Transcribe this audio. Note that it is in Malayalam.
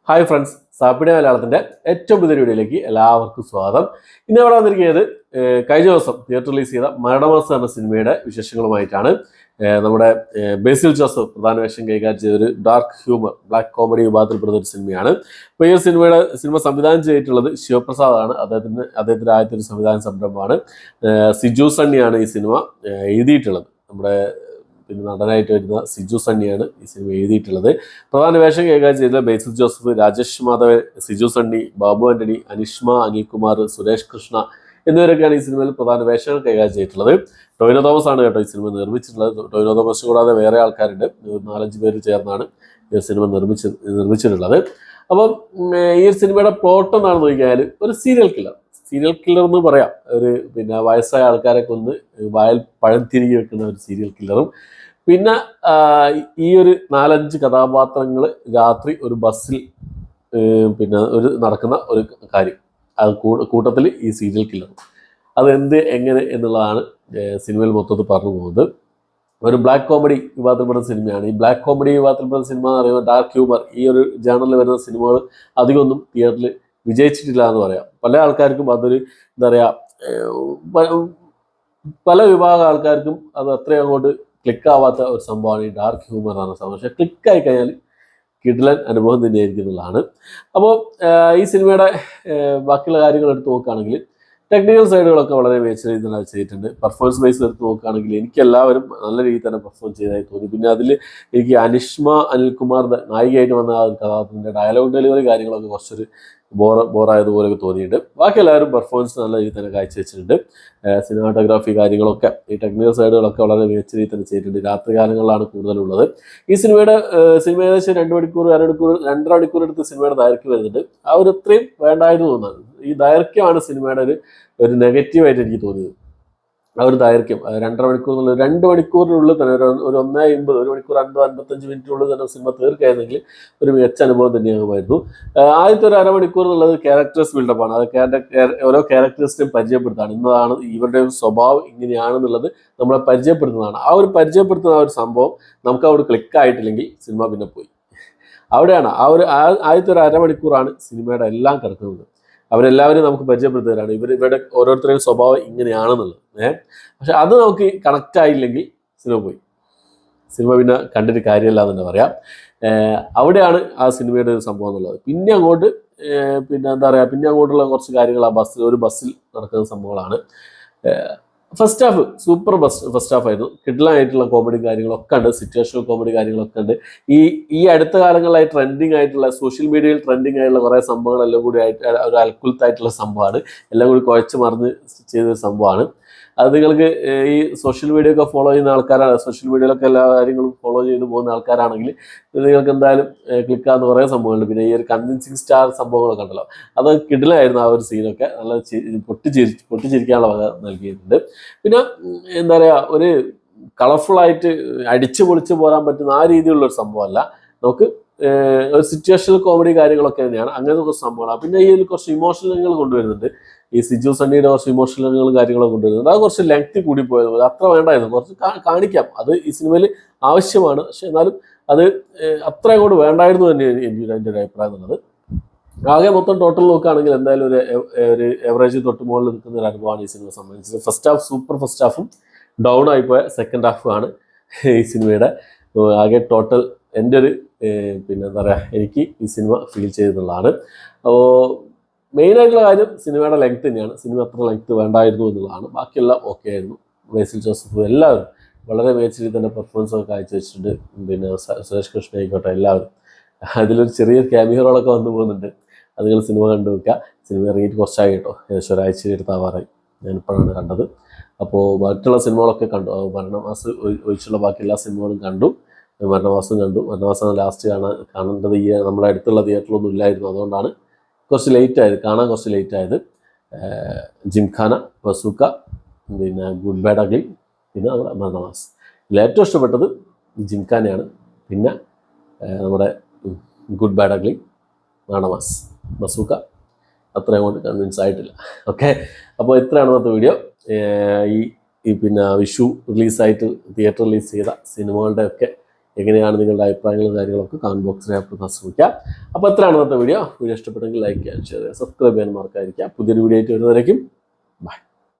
ഹായ് ഫ്രണ്ട്സ്, സാപ്പിടെ മലയാളത്തിൻ്റെ ഏറ്റവും പുതിയ വീഡിയോയിലേക്ക് എല്ലാവർക്കും സ്വാഗതം. ഇന്ന് ഇവിടെ വന്നിരിക്കുന്നത് കഴിഞ്ഞ ദിവസം തിയേറ്റർ റിലീസ് ചെയ്ത മരണമാസം എന്ന സിനിമയുടെ വിശേഷങ്ങളുമായിട്ടാണ്. നമ്മുടെ ബേസിൽ ജോസഫ് പ്രധാന വേഷം കൈകാര്യം ചെയ്തൊരു ഡാർക്ക് ഹ്യൂമർ ബ്ലാക്ക് കോമഡി വിഭാഗത്തിൽപ്പെടുന്ന ഒരു സിനിമയാണ്. അപ്പോൾ ഈ സിനിമ സംവിധാനം ചെയ്തിട്ടുള്ളത് ശിവപ്രസാദാണ്. അദ്ദേഹത്തിൻ്റെ ആദ്യത്തെ ഒരു സംവിധാന സംരംഭമാണ്. സിജു സണ്ണിയാണ് ഈ സിനിമ എഴുതിയിട്ടുള്ളത്. നമ്മുടെ നടനായിട്ട് വരുന്ന സിജു സണ്ണിയാണ് ഈ സിനിമ എഴുതിയിട്ടുള്ളത്. പ്രധാന വേഷം കൈകാര്യം ചെയ്ത ബേസിൽ ജോസഫ്, രാജേഷ് മാധവൻ, സിജു സണ്ണി, ബാബു ആന്റണി, അനിഷ്മ അനിൽകുമാർ, സുരേഷ് കൃഷ്ണ എന്നിവരൊക്കെയാണ് ഈ സിനിമയിൽ പ്രധാന വേഷങ്ങൾ കൈകാര്യം ചെയ്തിട്ടുള്ളത്. ടൊവിനോ തോമസ് ആണ് കേട്ടോ ഈ സിനിമ നിർമ്മിച്ചിട്ടുള്ളത്. ടൊവിനോ തോമസ് കൂടാതെ വേറെ ആൾക്കാരുണ്ട്, 4-5 പേര് ചേർന്നാണ് ഈ സിനിമ നിർമ്മിച്ചിട്ടുള്ളത്. അപ്പം ഈ സിനിമയുടെ പ്ലോട്ട് എന്താണെന്ന് ചോദിക്കാൽ, ഒരു സീരിയൽ കില്ലർ എന്ന് പറയാം. ഒരു വയസ്സായ ആൾക്കാരെ കൊന്ന് വായിൽ പഴം തിരികെ വെക്കുന്ന ഒരു സീരിയൽ കില്ലറും, പിന്നെ ഈ ഒരു 4-5 കഥാപാത്രങ്ങൾ രാത്രി ഒരു ബസ്സിൽ നടക്കുന്ന ഒരു കാര്യം, അത് കൂട്ടത്തിൽ ഈ സീരിയൽ കില്ലറും അതെന്ത് എങ്ങനെ എന്നുള്ളതാണ് സിനിമയിൽ മൊത്തത്തിൽ പറഞ്ഞു പോകുന്നത്. ഒരു ബ്ലാക്ക് കോമഡി വിഭാഗത്തിൽപ്പെടുന്ന സിനിമയാണ്. ഈ ബ്ലാക്ക് കോമഡി വിഭാഗത്തിൽപ്പെടുന്ന സിനിമ എന്ന് പറയുമ്പോൾ ഡാർക്ക് ഹ്യൂമർ, ഈ ഒരു ജേണലിൽ വരുന്ന സിനിമകൾ അധികമൊന്നും തിയേറ്ററിൽ വിജയിച്ചിട്ടില്ല എന്ന് പറയാം. പല ആൾക്കാർക്കും അതൊരു പല വിഭാഗം ആൾക്കാർക്കും അത് അത്രയും അങ്ങോട്ട് ക്ലിക്കാവാത്ത ഒരു സംഭവമാണ് ഈ ഡാർക്ക് ഹ്യൂമർ എന്ന സംഭവം. പക്ഷേ ക്ലിക്കായി കഴിഞ്ഞാൽ കിടിലൻ അനുഭവം തന്നെയായിരിക്കും എന്നുള്ളതാണ്. അപ്പോൾ ഈ സിനിമയുടെ ബാക്കിയുള്ള കാര്യങ്ങൾ എടുത്ത് നോക്കുകയാണെങ്കിൽ ടെക്നിക്കൽ സൈഡുകളൊക്കെ വളരെ മികച്ച രീതിയിൽ തന്നെ ചെയ്തിട്ടുണ്ട്. പെർഫോമൻസ് വൈസ് എടുത്ത് നോക്കുകയാണെങ്കിൽ എനിക്ക് എല്ലാവരും നല്ല രീതിയിൽ തന്നെ പെർഫോം ചെയ്തതായി തോന്നി. പിന്നെ അതിൽ എനിക്ക് അനിഷ്മ അനിൽകുമാർ നായികയായിട്ട് വന്ന ആ ഒരു കഥാപാത്രത്തിൻ്റെ ഡയലോഗ് ഡെലിവറി കാര്യങ്ങളൊക്കെ കുറച്ചൊരു ബോറായതുപോലെയൊക്കെ തോന്നിയിട്ടുണ്ട്. ബാക്കി എല്ലാവരും പെർഫോമൻസ് നല്ല രീതിയിൽ തന്നെ കാഴ്ചവെച്ചിട്ടുണ്ട്. സിനിമാറ്റോഗ്രാഫി കാര്യങ്ങളൊക്കെ ഈ ടെക്നിക്കൽ സൈഡുകളൊക്കെ വളരെ മികച്ച രീതിയിൽ തന്നെ ചെയ്തിട്ടുണ്ട്. രാത്രി കാലങ്ങളിലാണ് കൂടുതലുള്ളത്. ഈ സിനിമ ഏകദേശം 2 മണിക്കൂർ എടുത്ത് സിനിമയുടെ ദൈർഘ്യം വരുന്നുണ്ട്. ആ ഒരു അത്രയും വേണ്ടായിരുന്നു തോന്നുന്നത്. ഈ ദൈർഘ്യമാണ് സിനിമയുടെ ഒരു നെഗറ്റീവായിട്ട് എനിക്ക് തോന്നിയത്. ആ ഒരു ദൈർഘ്യം 2.5 മണിക്കൂർ എന്നുള്ളത് 2 മണിക്കൂറിനുള്ളിൽ തന്നെ ഒരു 1:50 1 മണിക്കൂർ 55 മിനിറ്റിനുള്ളിൽ തന്നെ സിനിമ തീർക്കായിരുന്നെങ്കിൽ ഒരു മികച്ച അനുഭവം തന്നെയാകുമായിരുന്നു. ആദ്യത്തെ ഒരു അരമണിക്കൂർ എന്നുള്ളത് ക്യാരക്ടേഴ്സ് ബിൽഡപ്പാണ്. അത് ഓരോ ക്യാരക്ടേഴ്സിനെയും പരിചയപ്പെടുത്താണ്. ഇന്നതാണ് ഇവരുടെ സ്വഭാവം, ഇങ്ങനെയാണെന്നുള്ളത് നമ്മളെ പരിചയപ്പെടുത്തുന്നതാണ്. ആ ഒരു പരിചയപ്പെടുത്തുന്ന ആ ഒരു സംഭവം നമുക്ക് അവിടെ ക്ലിക്കായിട്ടില്ലെങ്കിൽ സിനിമ പിന്നെ പോയി. അവിടെയാണ് ആദ്യത്തെ ഒരു അരമണിക്കൂറാണ് സിനിമയുടെ എല്ലാം കിടക്കുന്നത്. അവരെല്ലാവരും നമുക്ക് പരിചയപ്പെടുത്തുന്നവരാണ്. ഇവരുടെ ഓരോരുത്തരുടെയും സ്വഭാവം ഇങ്ങനെയാണെന്നുള്ളത്. പക്ഷെ അത് നമുക്ക് കണക്റ്റ് ആയില്ലെങ്കിൽ സിനിമ പോയി. സിനിമ പിന്നെ കണ്ടിട്ട് കാര്യമല്ല എന്ന് തന്നെ പറയാം. അവിടെയാണ് ആ സിനിമയുടെ ഒരു സംഭവം എന്നുള്ളത്. പിന്നെ അങ്ങോട്ടുള്ള കുറച്ച് കാര്യങ്ങൾ ആ ഒരു ബസ്സിൽ നടക്കുന്ന സംഭവങ്ങളാണ്. First half super first half ആയിരുന്നു. കിഡിലായിട്ടുള്ള കോമഡി കാര്യങ്ങളൊക്കെ ഉണ്ട്, സിറ്റുവേഷണൽ കോമഡി കാര്യങ്ങളൊക്കെ ഉണ്ട്. ഈ അടുത്ത കാലങ്ങളിലായി ട്രെൻഡിങ് ആയിട്ടുള്ള സോഷ്യൽ മീഡിയയിൽ ട്രെൻഡിങ് ആയിട്ടുള്ള കുറേ സംഭവങ്ങളെല്ലാം കൂടി ആയിട്ട് ഒരു അൽക്കുലത്തായിട്ടുള്ള സംഭവമാണ്. എല്ലാം കൂടി കുഴച്ച് മറിഞ്ഞ് ചെയ്തൊരു സംഭവമാണ്. അത് നിങ്ങൾക്ക് ഈ സോഷ്യൽ മീഡിയ ഒക്കെ ഫോളോ ചെയ്യുന്ന ആൾക്കാരാണ്, സോഷ്യൽ മീഡിയയിലൊക്കെ എല്ലാ കാര്യങ്ങളും ഫോളോ ചെയ്ത് പോകുന്ന ആൾക്കാരാണെങ്കിൽ നിങ്ങൾക്ക് എന്തായാലും ക്ലിക്കാകുന്ന കുറേ സംഭവങ്ങളുണ്ട്. പിന്നെ ഈ ഒരു കൺവിൻസിങ് സ്റ്റാർ സംഭവങ്ങളൊക്കെ ഉണ്ടല്ലോ, അത് കിടിലായിരുന്നു. ആ ഒരു സീനൊക്കെ നല്ല പൊട്ടിച്ചിരിക്കാനുള്ള വക നൽകിയിട്ടുണ്ട്. പിന്നെ എന്താ പറയുക, ഒരു കളർഫുള്ളായിട്ട് അടിച്ചു പൊളിച്ച് പോരാൻ പറ്റുന്ന ആ രീതിയിലുള്ളൊരു സംഭവമല്ല. നമുക്ക് ഒരു സിറ്റുവേഷണൽ കോമഡി കാര്യങ്ങളൊക്കെ തന്നെയാണ്. അങ്ങനത്തെ കുറച്ച് സംഭവങ്ങളാണ്. പിന്നെ ഈ കുറച്ച് ഇമോഷണലുകൾ കൊണ്ടുവരുന്നുണ്ട്. ഈ സിജു സണ്ണിയുടെ കുറച്ച് ഇമോഷണലുകൾ കാര്യങ്ങളൊക്കെ കൊണ്ടുവരുന്നുണ്ട്. അത് കുറച്ച് ലെങ്ത് കൂടി പോയത് പോലെ, അത്ര വേണ്ടായിരുന്നു. കുറച്ച് കാണിക്കാം, അത് ഈ സിനിമയിൽ ആവശ്യമാണ്. പക്ഷെ എന്നാലും അത് അത്ര അങ്ങോട്ട് വേണ്ടായിരുന്നു തന്നെ എൻ്റെ ഒരു അഭിപ്രായം എന്നുള്ളത്. ആകെ മൊത്തം ടോട്ടൽ നോക്കുകയാണെങ്കിൽ എന്തായാലും ഒരു എവറേജ് തൊട്ട് മുകളിൽ നിൽക്കുന്ന ഒരു അനുഭവമാണ് ഈ സിനിമ സംബന്ധിച്ചത്. ഫസ്റ്റ് ഹാഫ് സൂപ്പർ ഫസ്റ്റ് ഹാഫും ഡൗൺ ആയിപ്പോയ സെക്കൻഡ് ഹാഫുമാണ് ഈ സിനിമയുടെ ആകെ ടോട്ടൽ എൻ്റെ ഒരു എന്താ പറയുക, എനിക്ക് ഈ സിനിമ ഫീൽ ചെയ്തെന്നുള്ളതാണ്. അപ്പോൾ മെയിനായിട്ടുള്ള കാര്യം സിനിമയുടെ ലെങ്ത് തന്നെയാണ്. സിനിമ അത്ര ലെങ്ത് വേണ്ടായിരുന്നു എന്നുള്ളതാണ്. ബാക്കിയെല്ലാം ഓക്കെ ആയിരുന്നു. ബേസിൽ ജോസഫ് എല്ലാവരും വളരെ മികച്ച രീതിയിൽ തന്നെ പെർഫോമൻസ് ഒക്കെ കാഴ്ചവെച്ചിട്ടുണ്ട്. പിന്നെ സുരേഷ് കൃഷ്ണ ആയിക്കോട്ടെ, എല്ലാവരും അതിലൊരു ചെറിയ ക്യാമിയോ റോളൊക്കെ വന്നു പോകുന്നുണ്ട്. അത് നിങ്ങൾ സിനിമ കണ്ടു വെക്കുക. സിനിമ ഇറങ്ങിയിട്ട് കുറച്ചായി കേട്ടോ, ഏകദേശം ഒരാഴ്ച എടുത്താവാറായി. ഞാനിപ്പോഴാണ് കണ്ടത്. അപ്പോൾ ബാക്കിയുള്ള സിനിമകളൊക്കെ കണ്ടു. മരണമാസം ഒഴിച്ചുള്ള ബാക്കി എല്ലാ സിനിമകളും കണ്ടു. മരണമാസം കണ്ടു. മരണമാസം ലാസ്റ്റ് കാണേണ്ടത് നമ്മുടെ അടുത്തുള്ള തിയേറ്ററിലൊന്നും ഇല്ലായിരുന്നു. അതുകൊണ്ടാണ് കുറച്ച് കാണാൻ കുറച്ച് ലേറ്റ് ആയത്. ജിംഖാന, ബസൂക്ക, പിന്നെ ഗുഡ് ബാഡ് അഗ്ലി, പിന്നെ നമ്മുടെ മരണമാസ്. ഇതിൽ ഏറ്റവും ഇഷ്ടപ്പെട്ടത് ജിംഖാനയാണ്. പിന്നെ നമ്മുടെ good bad ugly, Maranamass, bazooka അത്രയും കൊണ്ട് കൺവിൻസ് ആയിട്ടില്ല. ഓക്കെ, അപ്പോൾ ഇത്രയാണ് ഇന്നത്തെ വീഡിയോ. ഈ വിഷു റിലീസായിട്ട് തിയേറ്റർ റിലീസ് ചെയ്ത സിനിമകളുടെ ഒക്കെ എങ്ങനെയാണ് നിങ്ങളുടെ അഭിപ്രായങ്ങളും കാര്യങ്ങളൊക്കെ കമന്റ് ബോക്സിൽ രേഖപ്പെടുത്താൻ ശ്രമിക്കാം. അപ്പോൾ എത്രയാണ് ഇന്നത്തെ വീഡിയോ ഇഷ്ടപ്പെട്ടെങ്കിൽ ലൈക്ക് ചെയ്യാൻ, ഷെയർ ചെയ്യാൻ, സബ്സ്ക്രൈബ് ചെയ്യാൻ മറക്കാതിരിക്കുക. പുതിയൊരു വീഡിയോ ആയിട്ട് വരുന്നവരേക്കും ബൈ.